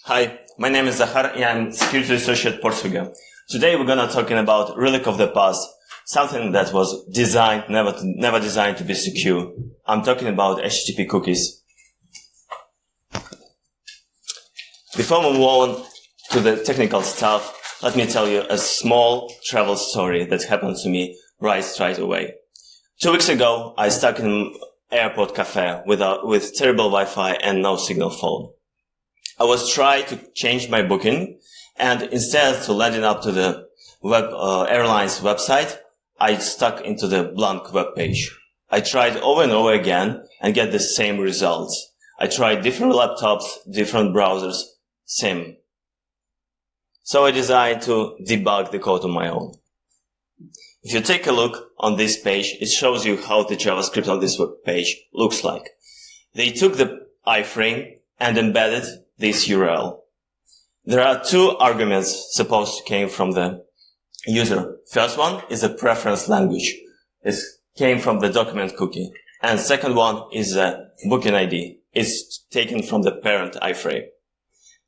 Hi, my name is Zack and I'm security researcher at Parser. Today we're gonna talking about relic of the past, something that was designed, never designed to be secure. I'm talking about HTTP cookies. Before we move on to the technical stuff, let me tell you a small travel story that happened to me right away. 2 weeks ago, I stuck in an airport cafe with terrible Wi-Fi and no signal phone. I was trying to change my booking, and instead to landing up to the airline's website, I stuck into the blank web page. I tried over and over again and get the same results. I tried different laptops, different browsers, same. So I decided to debug the code on my own. If you take a look on this page, it shows you how the JavaScript on this web page looks like. They took the iframe and embedded this URL. There are two arguments supposed to came from the user. First one is a preference language. It came from the document cookie. And second one is a booking ID. It's taken from the parent iframe.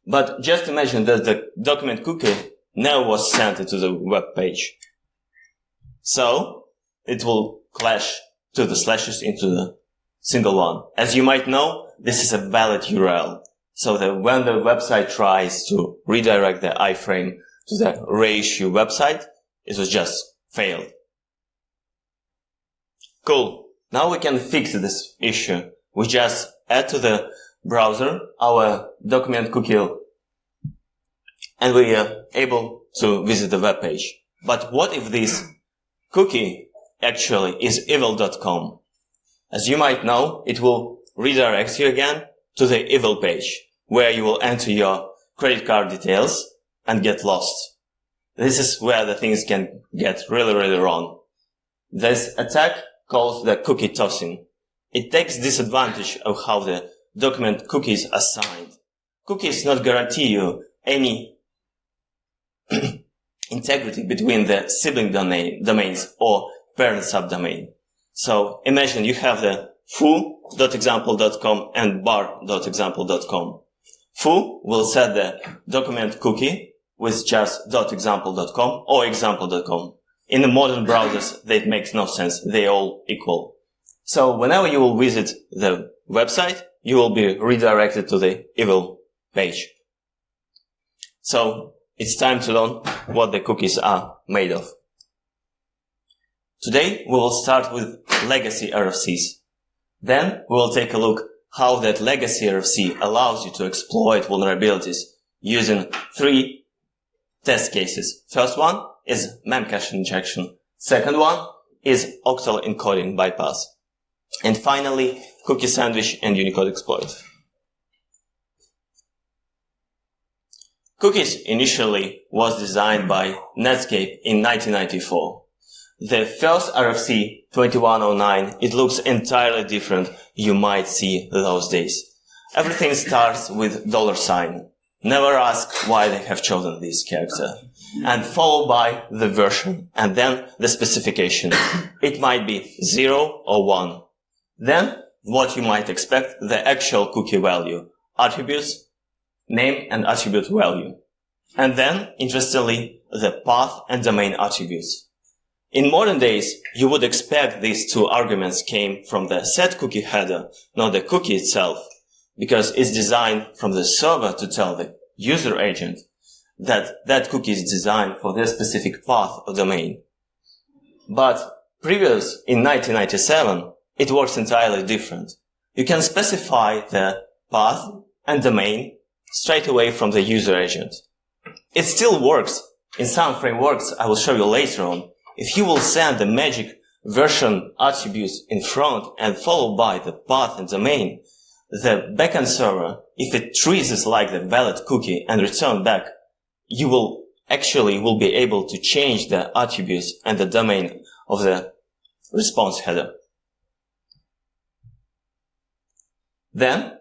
But just imagine that the document cookie never was sent into the web page. So it will clash to the slashes into the single one. As you might know, this is a valid URL. So that when the website tries to redirect the iframe to the reissue website, it was just failed. Cool. Now we can fix this issue. We just add to the browser our document cookie and we are able to visit the web page. But what if this cookie actually is evil.com? As you might know, it will redirect you again to the evil page, where you will enter your credit card details and get lost. This is where the things can get really wrong. This attack calls the cookie tossing. It takes disadvantage of how the document cookies are assigned. Cookies not guarantee you any integrity between the sibling domains or parent subdomain. So imagine you have the foo.example.com and bar.example.com. Foo will set the document cookie with just .example.com or example.com. In the modern browsers, that makes no sense. They all equal. So whenever you will visit the website, you will be redirected to the evil page. So it's time to learn what the cookies are made of. Today, we will start with legacy RFCs. Then we will take a look how that legacy RFC allows you to exploit vulnerabilities using 3 test cases. First one is memcache injection. Second one is octal encoding bypass. And finally, cookie sandwich and Unicode exploit. Cookies initially was designed by Netscape in 1994. The first RFC 2109, it looks entirely different you might see those days. Everything starts with $sign. Never ask why they have chosen this character. And followed by the version and then the specification. It might be 0 or 1. Then what you might expect, the actual cookie value, attributes, name and attribute value. And then, interestingly, the path and domain attributes. In modern days, you would expect these 2 arguments came from the setCookie header, not the cookie itself, because it's designed from the server to tell the user agent that that cookie is designed for their specific path or domain. But previous, in 1997, it works entirely different. You can specify the path and domain straight away from the user agent. It still works. In some frameworks, I will show you later on, if you will send the magic version attributes in front and followed by the path and domain, the backend server, if it treats it like the valid cookie and return back, you will be able to change the attributes and the domain of the response header. Then,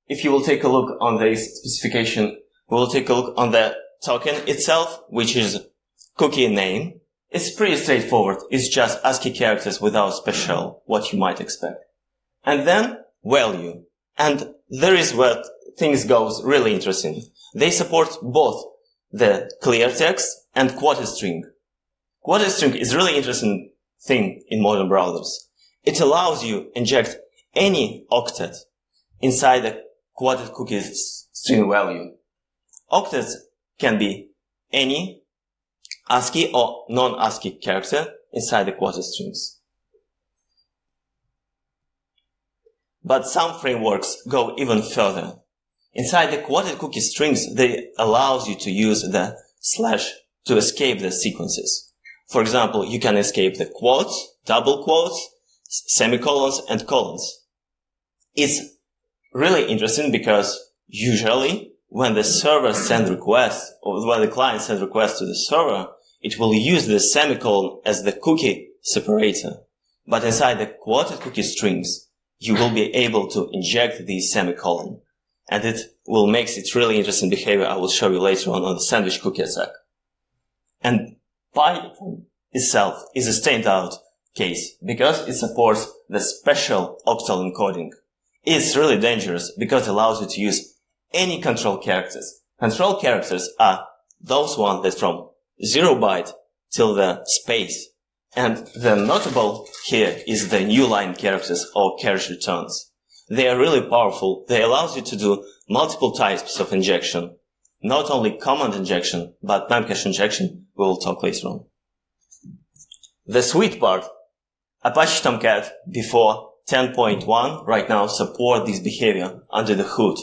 if you will take a look on this specification, we will take a look on the token itself, which is cookie name. It's pretty straightforward. It's just ASCII characters without special, what you might expect. And then value. And there is where things goes really interesting. They support both the clear text and quoted string. Quoted string is a really interesting thing in modern browsers. It allows you to inject any octet inside the quoted cookie string value. Octets can be any ASCII or non-ASCII character inside the quoted strings. But some frameworks go even further. Inside the quoted cookie strings, they allows you to use the slash to escape the sequences. For example, you can escape the quotes, double quotes, semicolons, and colons. It's really interesting because usually when the server sends requests, or when the client sends requests to the server, it will use the semicolon as the cookie separator. But inside the quoted cookie strings, you will be able to inject the semicolon. And it will make it really interesting behavior I will show you later on the sandwich cookie attack. And Python itself is a standout case because it supports the special octal encoding. It's really dangerous because it allows you to use any control characters. Control characters are those ones that from 0 byte till the space. And the notable here is the new line characters or carriage returns. They are really powerful. They allow you to do multiple types of injection. Not only command injection, but memcache injection we will talk later on. The sweet part, Apache Tomcat before 10.1 right now support this behavior under the hood.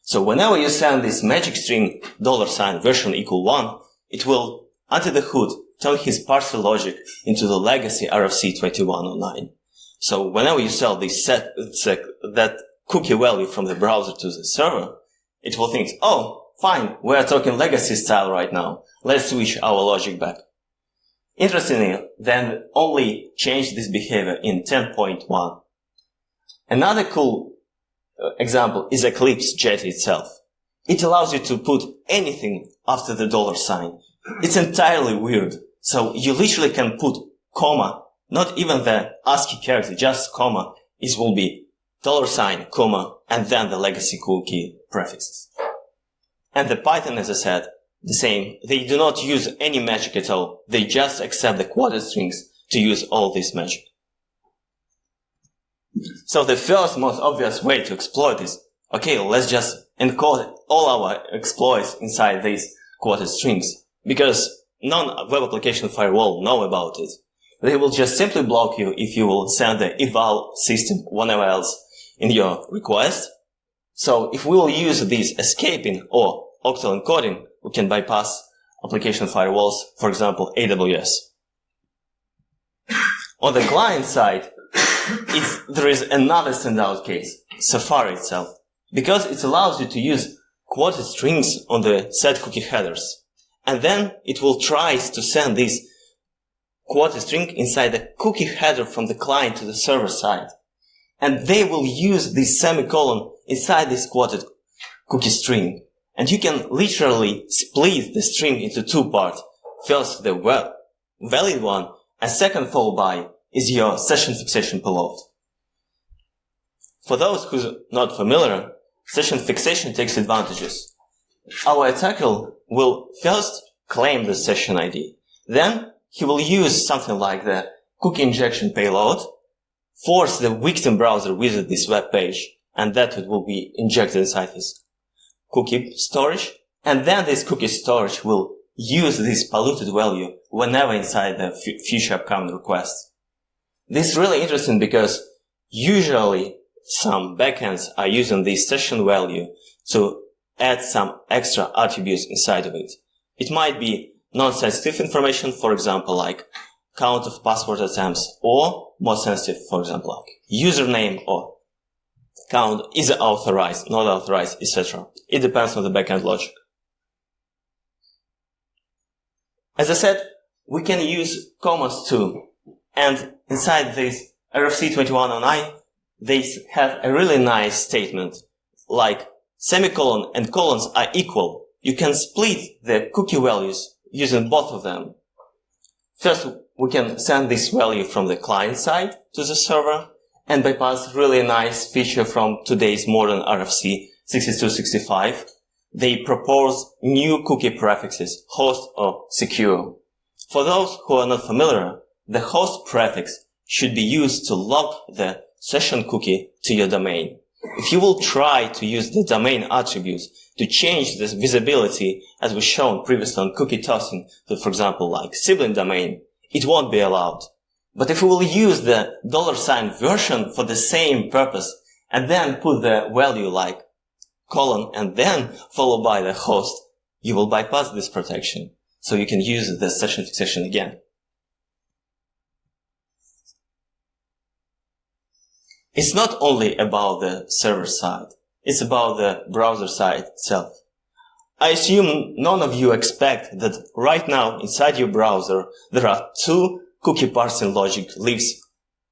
So whenever you send this magic string $version equal 1, it will, under the hood, turn his parser logic into the legacy RFC 2109. So whenever you sell this that cookie value from the browser to the server, it will think, oh, fine, we are talking legacy style right now. Let's switch our logic back. Interestingly, then only changed this behavior in 10.1. Another cool example is Eclipse Jet itself. It allows you to put anything after the $sign. It's entirely weird. So you literally can put comma, not even the ASCII character, just comma. It will be $, comma, and then the legacy cookie prefixes. And the Python, as I said, the same. They do not use any magic at all. They just accept the quoted strings to use all this magic. So the first most obvious way to exploit is, okay, let's just encode all our exploits inside these quoted strings. Because non-web application firewall know about it. They will just simply block you if you will send the eval system whenever else in your request. So if we will use this escaping or octal encoding, we can bypass application firewalls, for example, AWS. On the client side, there is another standout case, Safari itself, because it allows you to use quoted strings on the set cookie headers. And then it will try to send this quoted string inside the cookie header from the client to the server side. And they will use this semicolon inside this quoted cookie string. And you can literally split the string into two parts. First, the valid one, and second followed by is your session fixation payload. For those who's not familiar, session fixation takes advantages. Our attacker will first claim the session ID. Then he will use something like the cookie injection payload, force the victim browser visit this web page, and that it will be injected inside his cookie storage. And then this cookie storage will use this polluted value whenever inside the future upcoming requests. This is really interesting because usually some backends are using this session value to add some extra attributes inside of it. It might be non-sensitive information, for example, like count of password attempts, or more sensitive, for example, like username or count is authorized, not authorized, etc. It depends on the backend logic. As I said, we can use commas too. And inside this RFC 2109, they have a really nice statement like semicolon and colons are equal. You can split the cookie values using both of them. First, we can send this value from the client side to the server and bypass really nice feature from today's modern RFC 6265 they propose new cookie prefixes, host or secure. For those who are not familiar, the host prefix should be used to lock the session cookie to your domain. If you will try to use the domain attributes to change the visibility, as was shown previously on cookie tossing, to, for example, like sibling domain, it won't be allowed. But if we will use the $ version for the same purpose, and then put the value like colon and then followed by the host, you will bypass this protection. So you can use the session fixation again. It's not only about the server side. It's about the browser side itself. I assume none of you expect that right now inside your browser there are two cookie parsing logic lives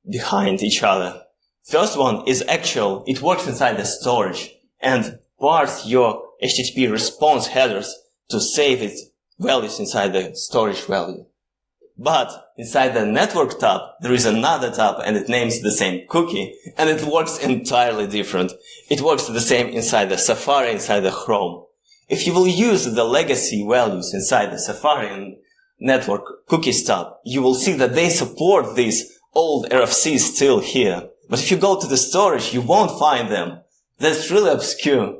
behind each other. First one is actual. It works inside the storage and parse your HTTP response headers to save its values inside the storage value. But inside the network tab, there is another tab and it names the same cookie and it works entirely different. It works the same inside the Safari, inside the Chrome. If you will use the legacy values inside the Safari and network cookies tab, you will see that they support these old RFCs still here. But if you go to the storage, you won't find them. That's really obscure.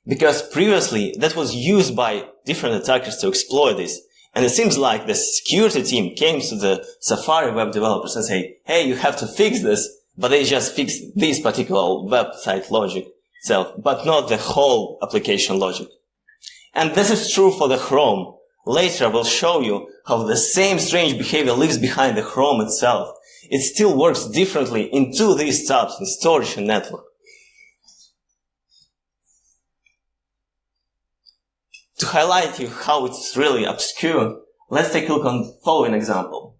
Because previously, that was used by different attackers to exploit this. And it seems like the security team came to the Safari web developers and say, hey, you have to fix this. But they just fixed this particular website logic itself, but not the whole application logic. And this is true for the Chrome. Later I will show you how the same strange behavior lives behind the Chrome itself. It still works differently into these tabs in storage and network. To highlight you how it's really obscure, let's take a look on the following example.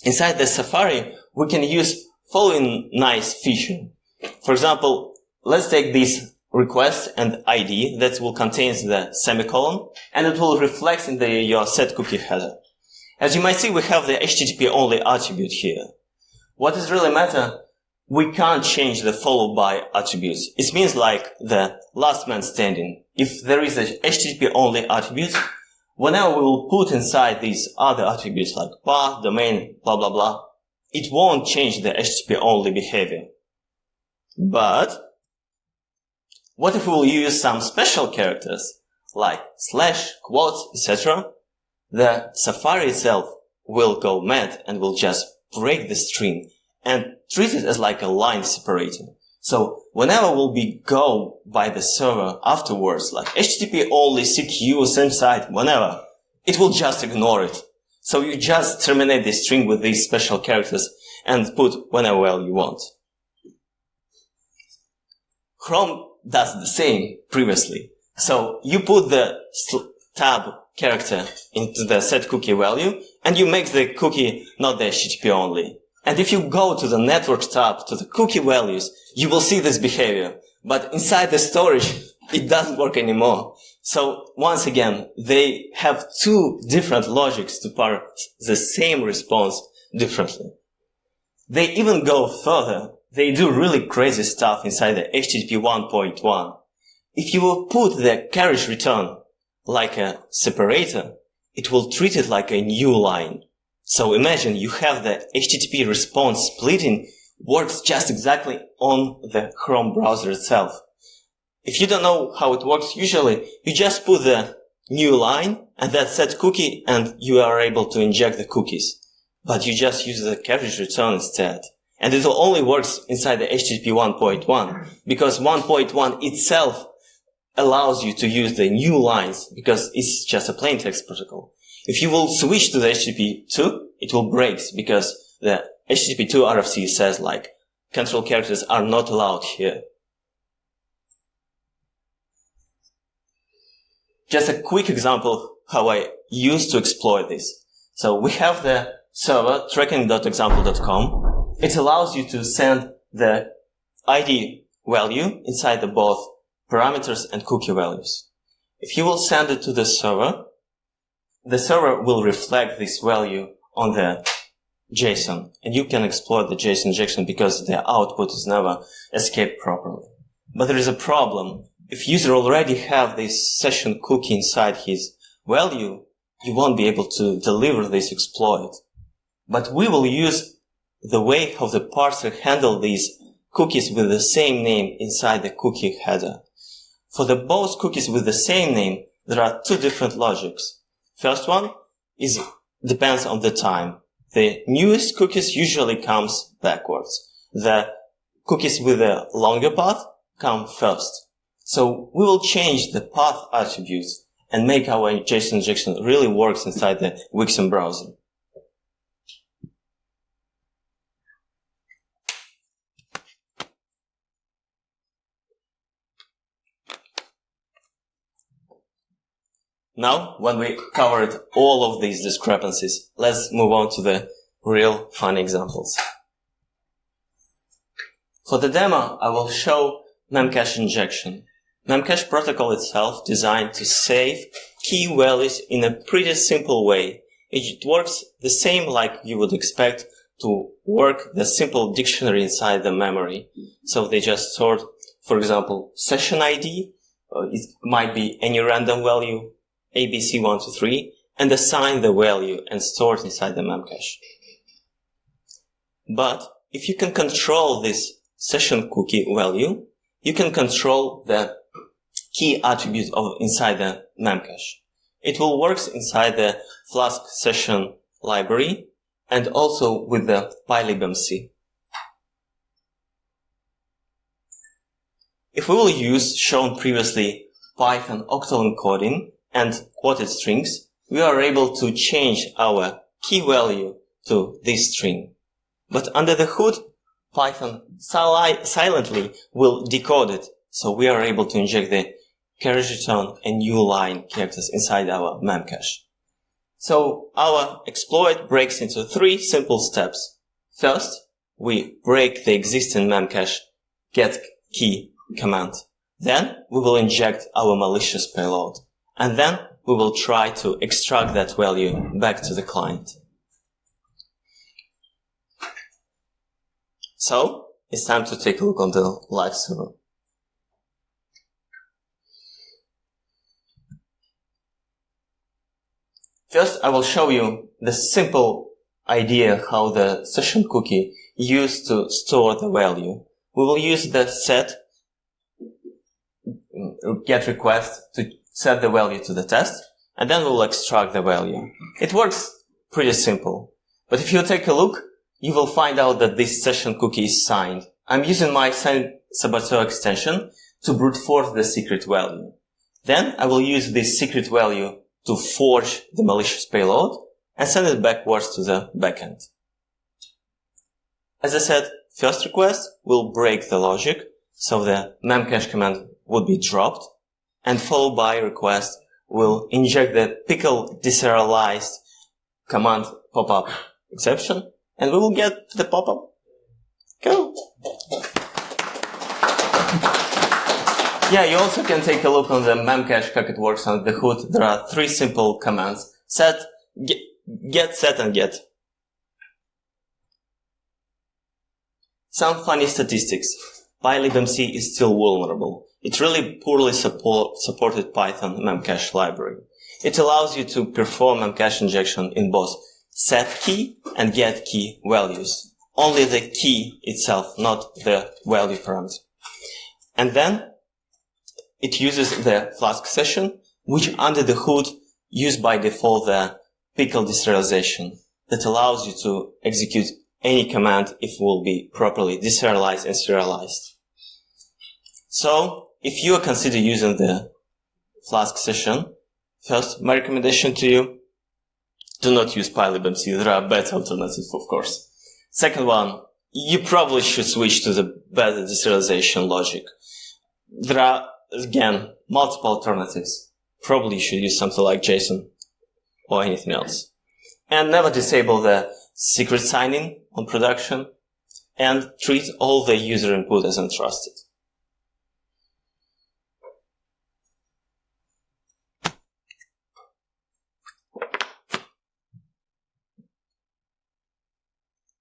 Inside the Safari, we can use following nice feature. For example, let's take this request and ID that will contain the semicolon, and it will reflect in your set cookie header. As you might see, we have the HTTP only attribute here. What does really matter? We can't change the followed by attributes. It means like the last man standing. If there is a HTTP only attribute, whenever we will put inside these other attributes like path, domain, blah, blah, blah, it won't change the HTTP only behavior. But what if we will use some special characters like slash, quotes, etc.? The Safari itself will go mad and will just break the string and treat it as like a line separator. So whenever we'll go by the server afterwards, like HTTP only, CQ, same site, whenever, it will just ignore it. So you just terminate the string with these special characters and put whenever you want. Chrome does the same previously. So you put the tab character into the set cookie value and you make the cookie not the HTTP only. And if you go to the network tab, to the cookie values, you will see this behavior. But inside the storage, it doesn't work anymore. So once again, they have two different logics to parse the same response differently. They even go further. They do really crazy stuff inside the HTTP 1.1. If you will put the carriage return like a separator, it will treat it like a new line. So imagine you have the HTTP response splitting works just exactly on the Chrome browser itself. If you don't know how it works, usually you just put the new line and that set cookie and you are able to inject the cookies. But you just use the carriage return instead. And it only works inside the HTTP 1.1 because 1.1 itself allows you to use the new lines because it's just a plain text protocol. If you will switch to the HTTP 2, it will break because the HTTP 2 RFC says like control characters are not allowed here. Just a quick example how I used to exploit this. So we have the server tracking.example.com. It allows you to send the ID value inside the both parameters and cookie values. If you will send it to the server will reflect this value on the JSON, and you can exploit the JSON injection because the output is never escaped properly. But there is a problem. if user already have this session cookie inside his value, you won't be able to deliver this exploit. But we will use the way how the parser handle these cookies with the same name inside the cookie header. For the both cookies with the same name, there are two different logics. First one depends on the time. The newest cookies usually comes backwards. The cookies with a longer path come first. So we will change the path attributes and make our JSON injection really works inside the Wixom browser. Now, when we covered all of these discrepancies, let's move on to the real fun examples. For the demo, I will show memcache injection. Memcache protocol itself designed to save key values in a pretty simple way. It works the same like you would expect to work the simple dictionary inside the memory. So they just sort, for example, session ID, it might be any random value, ABC123, and assign the value and store it inside the memcache. But if you can control this session cookie value, you can control the key attribute of inside the memcache. It will work inside the Flask session library and also with the pylibmc. If we will use shown previously Python octal encoding and quoted strings, we are able to change our key value to this string. But under the hood, Python silently will decode it, so we are able to inject the carriage return and new line characters inside our memcache. So our exploit breaks into three simple steps. First, we break the existing memcache getKey command. Then we will inject our malicious payload. And then we will try to extract that value back to the client. So, it's time to take a look on the live server. First, I will show you the simple idea how the session cookie used to store the value. We will use the set get request to set the value to the test, and then we'll extract the value. It works pretty simple. But if you take a look, you will find out that this session cookie is signed. I'm using my signed saboteur extension to brute force the secret value. Then I will use this secret value to forge the malicious payload and send it backwards to the backend. As I said, first request will break the logic, so the memcache command would be dropped, and followed by request will inject the pickle deserialized command pop-up exception, and we will get the pop-up. Go! Yeah, you also can take a look on the memcache, how it works on the hood. There are three simple commands: set, get, set, and get. Some funny statistics. pylibmc is still vulnerable. It really poorly supported Python memcache library. It allows you to perform memcache injection in both set key and get key values. Only the key itself, not the value parameter. And then it uses the Flask session, which under the hood use by default the pickle deserialization that allows you to execute any command if it will be properly deserialized and serialized. So, if you consider using the Flask session, first, my recommendation to you, do not use pylibmc. There are better alternatives, of course. Second one, you probably should switch to the better deserialization logic. There are, again, multiple alternatives. Probably you should use something like JSON or anything else. And never disable the secret signing on production, and treat all the user input as untrusted.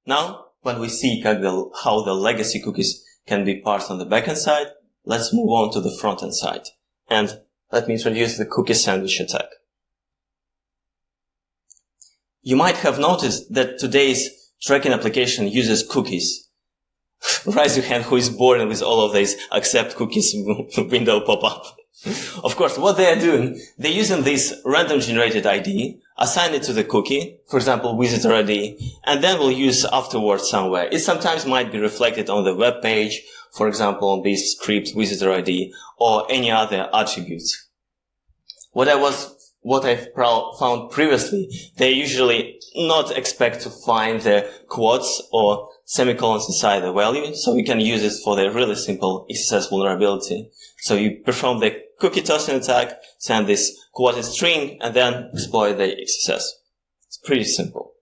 Now, when we see how the legacy cookies can be parsed on the backend side, let's move on to the front-end side. And let me introduce the cookie sandwich attack. You might have noticed that today's tracking application uses cookies. Raise your hand who is bored with all of these accept cookies window pop up. Of course, what they are doing, they're using this random generated ID, assign it to the cookie, for example, visitor ID, and then we'll use afterwards somewhere. It sometimes might be reflected on the web page, for example, on this script, visitor ID, or any other attributes. What I've found previously, they usually not expect to find the quotes or semicolons inside the value, so you can use it for the really simple XSS vulnerability. So you perform the cookie tossing attack, send this quoted string, and then exploit the XSS. It's pretty simple.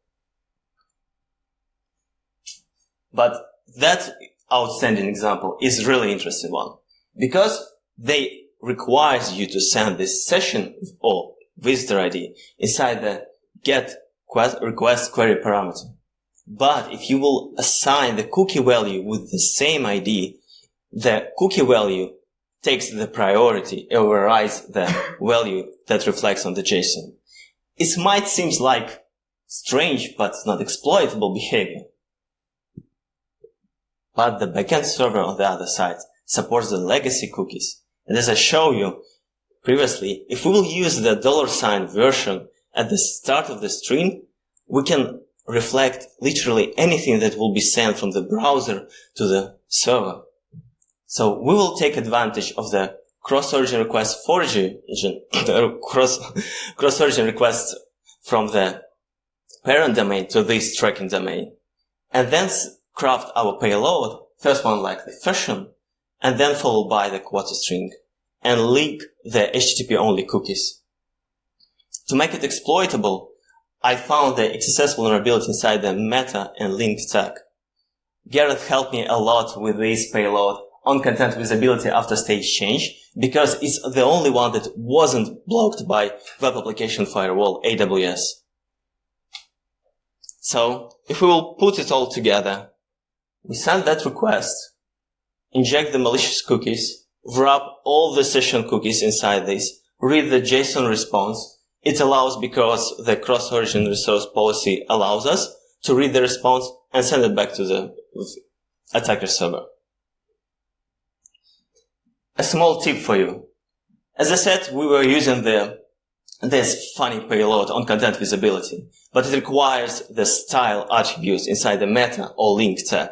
But that outstanding example is really interesting one, because they requires you to send this session or visitor ID inside the get request query parameter. But if you will assign the cookie value with the same ID, the cookie value takes the priority, overrides the value that reflects on the JSON. It might seem like strange, but not exploitable behavior. But the backend server on the other side supports the legacy cookies. And as I showed you previously, if we will use the $sign version at the start of the string, we can reflect literally anything that will be sent from the browser to the server. So we will take advantage of the cross-origin request cross-origin requests from the parent domain to this tracking domain, and then craft our payload, first one like the fashion, and then followed by the quoted string, and link the HTTP-only cookies. To make it exploitable, I found the XSS vulnerability inside the meta and link tag. Gareth helped me a lot with this payload on content visibility after stage change, because it's the only one that wasn't blocked by Web Application Firewall, AWS. So, if we will put it all together, we send that request, inject the malicious cookies, wrap all the session cookies inside this, read the JSON response. It allows, because the cross-origin resource policy allows us to read the response and send it back to the attacker server. A small tip for you. As I said, we were using this funny payload on content visibility, but it requires the style attributes inside the meta or link tag.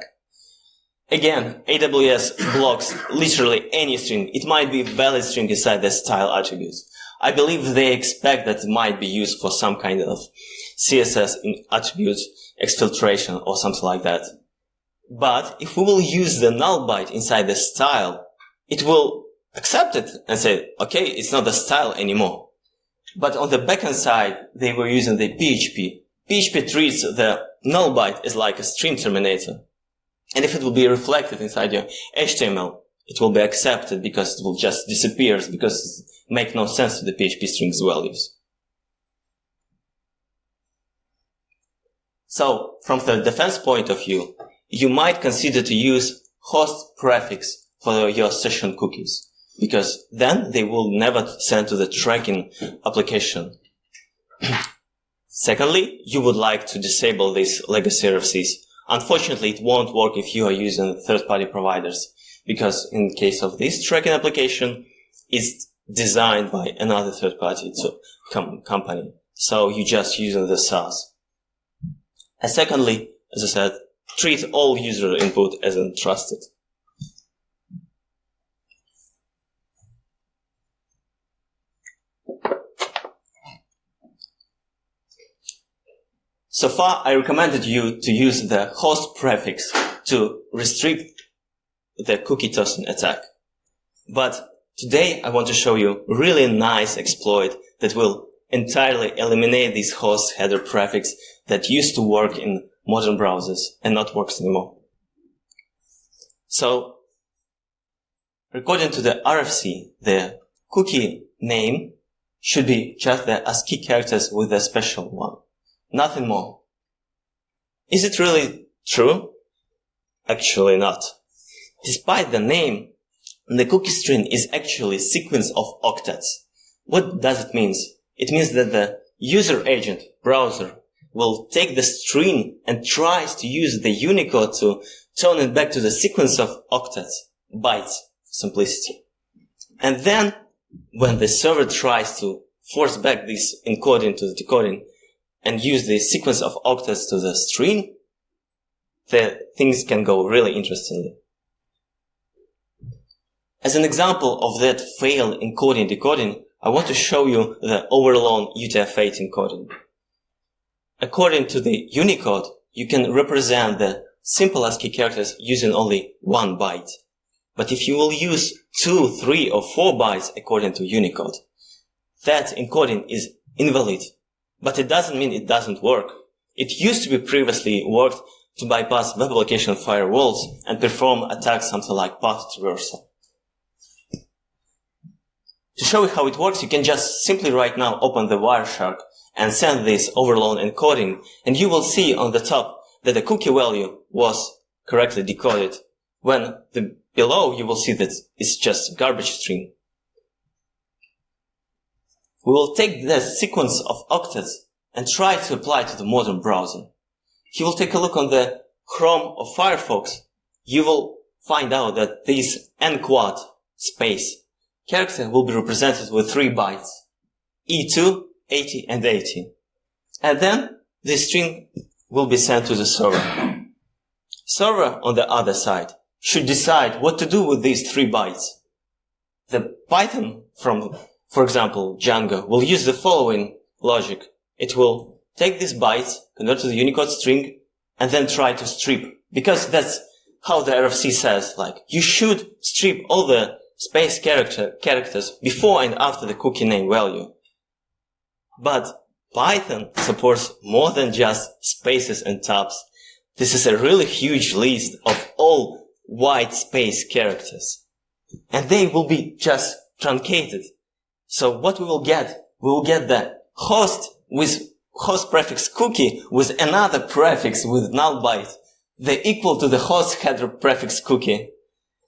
Again, AWS blocks literally any string. It might be a valid string inside the style attributes. I believe they expect that it might be used for some kind of CSS attribute exfiltration or something like that. But if we will use the null byte inside the style, it will accept it and say, okay, it's not a style anymore. But on the backend side, they were using the PHP. PHP treats the null byte as like a string terminator. And if it will be reflected inside your HTML, it will be accepted because it will just disappear, because it makes no sense to the PHP strings values. So, from the defense point of view, you might consider to use host prefix for your session cookies, because then they will never send to the tracking application. Secondly, you would like to disable these legacy RFCs. Unfortunately, it won't work if you are using third-party providers, because in case of this tracking application, it's designed by another third-party company. So you're just using the SaaS. And secondly, as I said, treat all user input as untrusted. So far, I recommended you to use the host prefix to restrict the cookie tossing attack. But today, I want to show you a really nice exploit that will entirely eliminate this host header prefix that used to work in modern browsers and not works anymore. So, according to the RFC, the cookie name should be just the ASCII characters with a special one. Nothing more. Is it really true? Actually not. Despite the name, the cookie string is actually a sequence of octets. What does it mean? It means that the user agent, browser, will take the string and tries to use the Unicode to turn it back to the sequence of octets, bytes, for simplicity. And then, when the server tries to force back this encoding to the decoding and use the sequence of octets to the string, the things can go really interestingly. As an example of that failed encoding decoding, I want to show you the overlong UTF-8 encoding. According to the Unicode, you can represent the simple ASCII characters using only 1 byte. But if you will use 2, 3, or 4 bytes according to Unicode, that encoding is invalid. But it doesn't mean it doesn't work. It used to be previously worked to bypass web application firewalls and perform attacks something like path traversal. To show you how it works, you can just simply right now open the Wireshark and send this overlong encoding, and you will see on the top that the cookie value was correctly decoded, when below you will see that it's just a garbage string. We will take the sequence of octets and try to apply to the modern browser. If you will take a look on the Chrome or Firefox, you will find out that this n-quad space character will be represented with 3 bytes, E2, 80, and 80. And then this string will be sent to the server. Server, on the other side, should decide what to do with these 3 bytes. The Python from, for example, Django, will use the following logic. It will take these bytes, convert to the Unicode string, and then try to strip. Because that's how the RFC says, like, you should strip all the space characters before and after the cookie name value. But Python supports more than just spaces and tabs. This is a really huge list of all white space characters. And they will be just truncated. So what we will get the host with host prefix cookie with another prefix with null byte. They equal to the host header prefix cookie.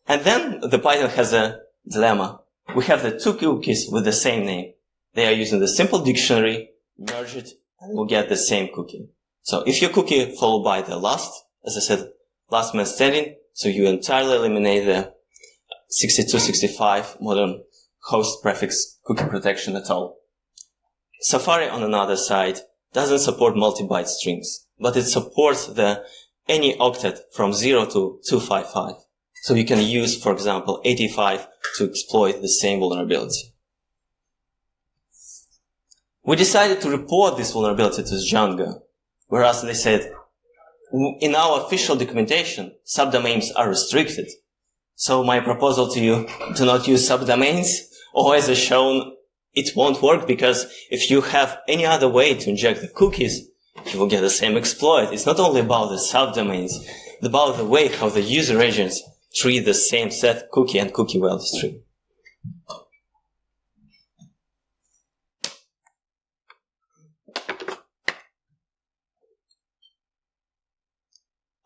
And then the Python has a dilemma. We have the 2 cookies with the same name. They are using the simple dictionary, merge it, and we'll get the same cookie. So if your cookie followed by the last, as I said, last man standing, so you entirely eliminate the 6265 modern host prefix cookie protection at all. Safari, on another side, doesn't support multi-byte strings, but it supports any octet from 0 to 255. So you can use, for example, 85 to exploit the same vulnerability. We decided to report this vulnerability to Django, whereas they said, in our official documentation, subdomains are restricted. So my proposal to you, do not use subdomains, or as shown, it won't work because if you have any other way to inject the cookies, you will get the same exploit. It's not only about the subdomains, it's about the way how the user agents treat the same set cookie and cookie value string.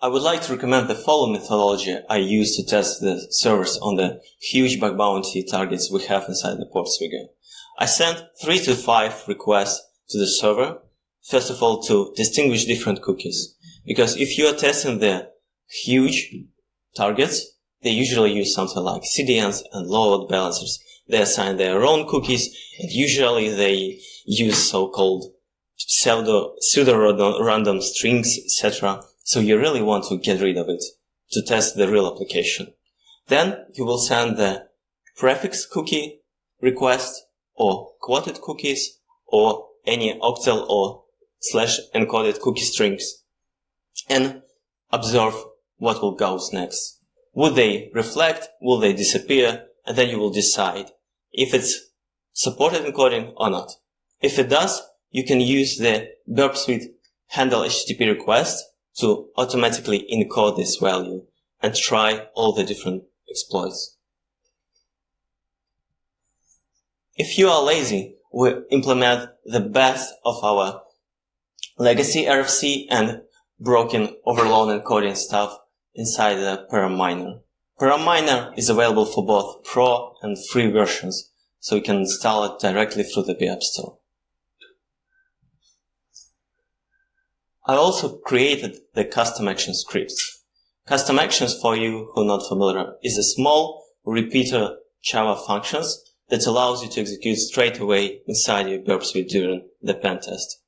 I would like to recommend the following methodology I use to test the servers on the huge bug bounty targets we have inside the Parser. I sent 3 to 5 requests to the server, first of all to distinguish different cookies. Because if you are testing the huge targets, they usually use something like CDNs and load balancers. They assign their own cookies, and usually they use so-called pseudo-random strings, etc. So you really want to get rid of it to test the real application. Then you will send the prefix cookie request or quoted cookies or any octal or / encoded cookie strings and observe what will go next. Will they reflect? Will they disappear? And then you will decide if it's supported encoding or not. If it does, you can use the Burp Suite handle HTTP request to automatically encode this value and try all the different exploits. If you are lazy, we implement the best of our legacy RFC and broken overload encoding stuff inside the param miner. ParamMiner is available for both Pro and free versions, so you can install it directly through the App Store. I also created the custom action scripts. Custom actions, for you who are not familiar, is a small repeater Java functions that allows you to execute straight away inside your Burp Suite during the pen test.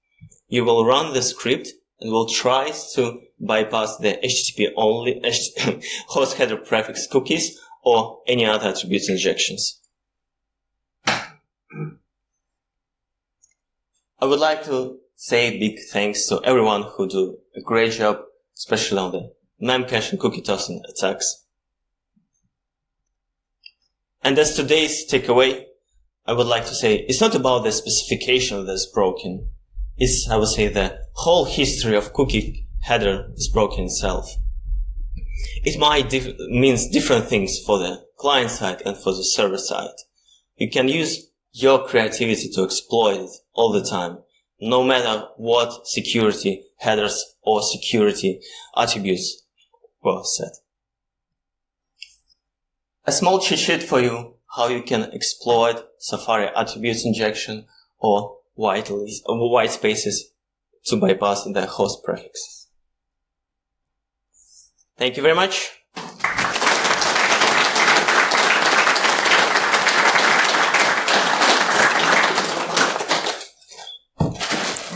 You will run the script and will try to bypass the HTTP only host header prefix cookies or any other attributes injections. I would like to say big thanks to everyone who do a great job, especially on the memcache and cookie tossing attacks. And as today's takeaway, I would like to say it's not about the specification that's broken. It's, I would say, the whole history of cookie header is broken itself. It might means different things for the client side and for the server side. You can use your creativity to exploit it all the time, no matter what security headers or security attributes were set. A small cheat sheet for you how you can exploit Safari attributes injection or white spaces to bypass the host prefixes. Thank you very much.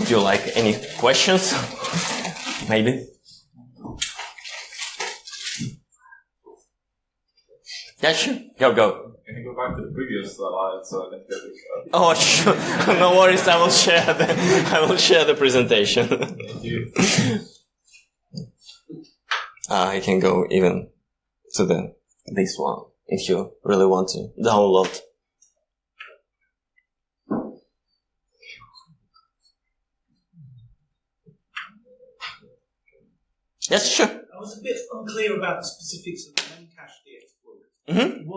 Would you like any questions? Maybe? Yeah, sure. Go. Can you go back to the previous slide so I can get it? Oh, sure. No worries. I will share the presentation. Thank you. I can go even to this one if you really want to download. Yes, sure. I was a bit unclear about the specifics of the memcache exploit. Mm-hmm.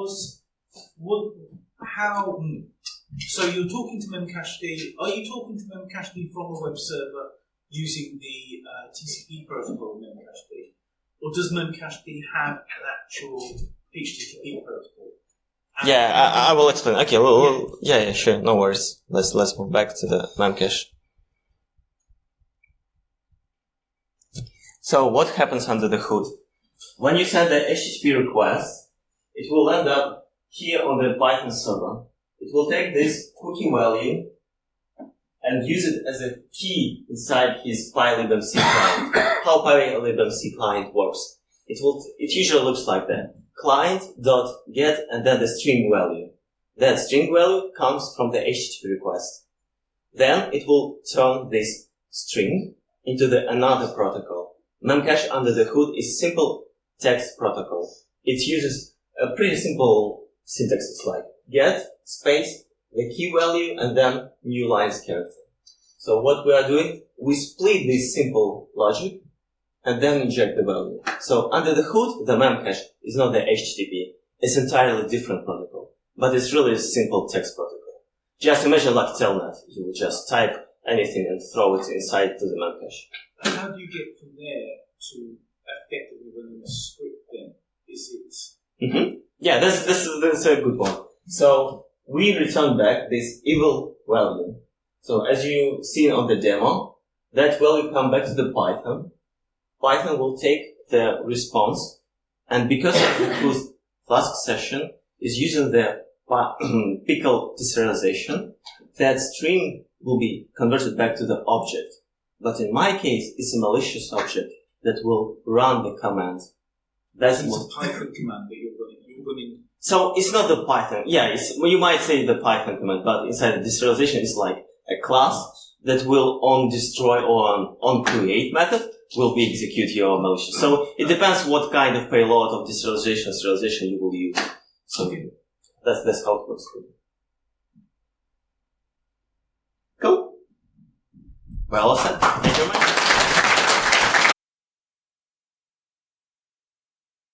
So you're talking to memcached. Are you talking to memcached from a web server using the TCP protocol memcached, or does memcached have an actual HTTP protocol? Yeah, I will explain. Okay, yeah, sure, no worries. Let's move back to the memcache. So what happens under the hood? When you send the HTTP request, it will end up here on the Python server. It will take this cookie value and use it as a key inside his PyLibMC client. How PyLibMC client works? It usually looks like that. Client.get and then the string value. That string value comes from the HTTP request. Then it will turn this string into another protocol. Memcache under the hood is simple text protocol. It uses a pretty simple syntaxes like get, space, the key value, and then new lines character. So what we are doing, we split this simple logic and then inject the value. So under the hood, the memcache is not the HTTP. It's entirely different protocol, but it's really a simple text protocol. Just imagine like telnet. You would just type anything and throw it inside to the memcache. And how do you get from there to effectively running a script then? Is it? Mm-hmm. Yeah, that's a good one. So we return back this evil value. So as you seen on the demo, that value come back to the Python. Python will take the response, and because of the whose Flask session is using the pickle deserialization, that string will be converted back to the object. But in my case, it's a malicious object that will run the command. That's it's a Python command that you're running. So it's not the Python. Yeah, you might say the Python command, but inside the deserialization is like a class that will on destroy or on create method will be execute your malicious. So it depends what kind of payload of deserialization you will use. So that's how it works. Cool. Well said. Thank you very much.